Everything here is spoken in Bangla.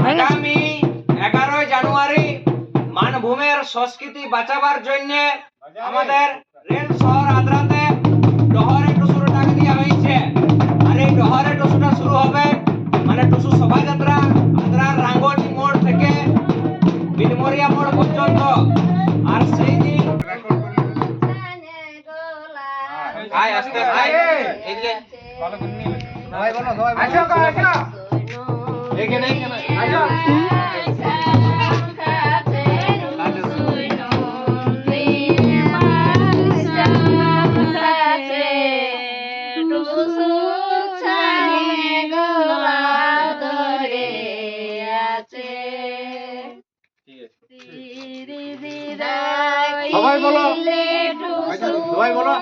আগামী 11 জানুয়ারি মানভূমের সংস্কৃতি বাঁচাবার জন্য আমাদের রেল শহর আদ্রাতে ডহরে টুসুর ডাক দেওয়া হয়েছে। আর এই ডহরে টুসুটা শুরু হবে মানে টুসু শোভাযাত্রা আদ্রার রাঙ্গনি মোড় থেকে বিলমরিয়া মোড় পর্যন্ত। আর সেই দিন আয় আস্তে আয় এদিকে ভালো করে নিয়ে সবাই বলো সবাই আসো আসো এখানে আসো সবাই বলো সবাই বলো